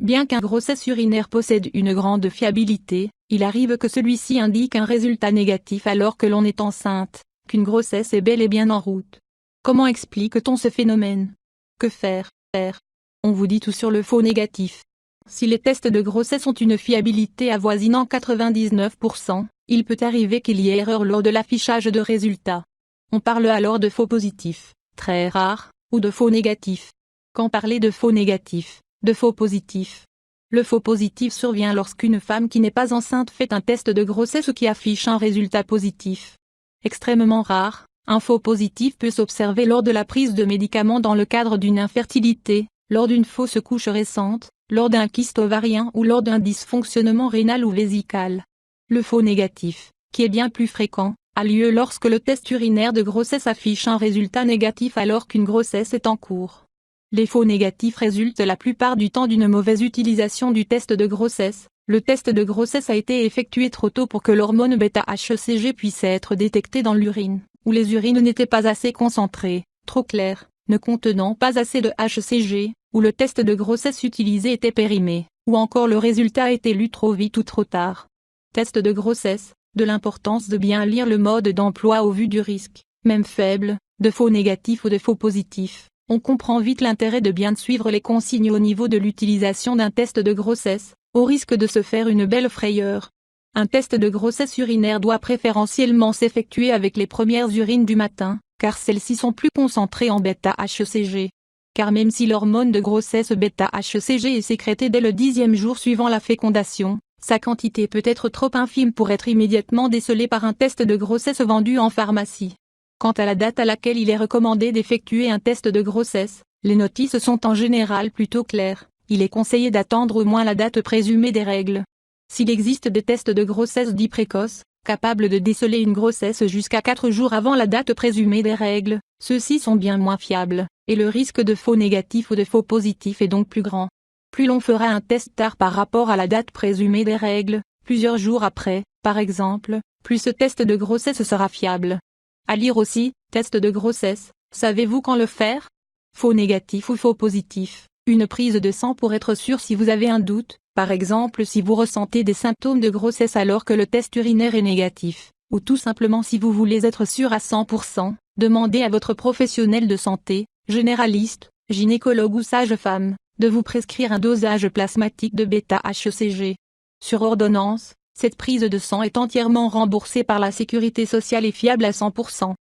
Bien qu'un grossesse urinaire possède une grande fiabilité, il arrive que celui-ci indique un résultat négatif alors que l'on est enceinte, qu'une grossesse est bel et bien en route. Comment explique-t-on ce phénomène? Que faire? On vous dit tout sur le faux négatif. Si les tests de grossesse ont une fiabilité avoisinant 99%, il peut arriver qu'il y ait erreur lors de l'affichage de résultats. On parle alors de faux positifs, très rares, ou de faux négatifs. Quand parler de faux négatifs, de faux positifs? Le faux positif survient lorsqu'une femme qui n'est pas enceinte fait un test de grossesse ou qui affiche un résultat positif. Extrêmement rare, un faux positif peut s'observer lors de la prise de médicaments dans le cadre d'une infertilité, lors d'une fausse couche récente, lors d'un kyste ovarien ou lors d'un dysfonctionnement rénal ou vésical. Le faux négatif, qui est bien plus fréquent, a lieu lorsque le test urinaire de grossesse affiche un résultat négatif alors qu'une grossesse est en cours. Les faux négatifs résultent la plupart du temps d'une mauvaise utilisation du test de grossesse. Le test de grossesse a été effectué trop tôt pour que l'hormone bêta-HCG puisse être détectée dans l'urine, ou les urines n'étaient pas assez concentrées, trop claires, ne contenant pas assez de HCG, ou le test de grossesse utilisé était périmé, ou encore le résultat a été lu trop vite ou trop tard. Test de grossesse, de l'importance de bien lire le mode d'emploi au vu du risque, même faible, de faux négatifs ou de faux positifs. On comprend vite l'intérêt de bien suivre les consignes au niveau de l'utilisation d'un test de grossesse, au risque de se faire une belle frayeur. Un test de grossesse urinaire doit préférentiellement s'effectuer avec les premières urines du matin, car celles-ci sont plus concentrées en bêta-HCG. Car même si l'hormone de grossesse bêta-HCG est sécrétée dès le 10e jour suivant la fécondation, sa quantité peut être trop infime pour être immédiatement décelée par un test de grossesse vendu en pharmacie. Quant à la date à laquelle il est recommandé d'effectuer un test de grossesse, les notices sont en général plutôt claires. Il est conseillé d'attendre au moins la date présumée des règles. S'il existe des tests de grossesse dits précoces, capables de déceler une grossesse jusqu'à 4 jours avant la date présumée des règles, ceux-ci sont bien moins fiables, et le risque de faux négatif ou de faux positif est donc plus grand. Plus l'on fera un test tard par rapport à la date présumée des règles, plusieurs jours après, par exemple, plus ce test de grossesse sera fiable. À lire aussi, test de grossesse, savez-vous quand le faire? Faux négatif ou faux positif, une prise de sang pour être sûr si vous avez un doute, par exemple si vous ressentez des symptômes de grossesse alors que le test urinaire est négatif, ou tout simplement si vous voulez être sûr à 100%, demandez à votre professionnel de santé, généraliste, gynécologue ou sage-femme, de vous prescrire un dosage plasmatique de bêta-HCG. Sur ordonnance, cette prise de sang est entièrement remboursée par la sécurité sociale et fiable à 100%.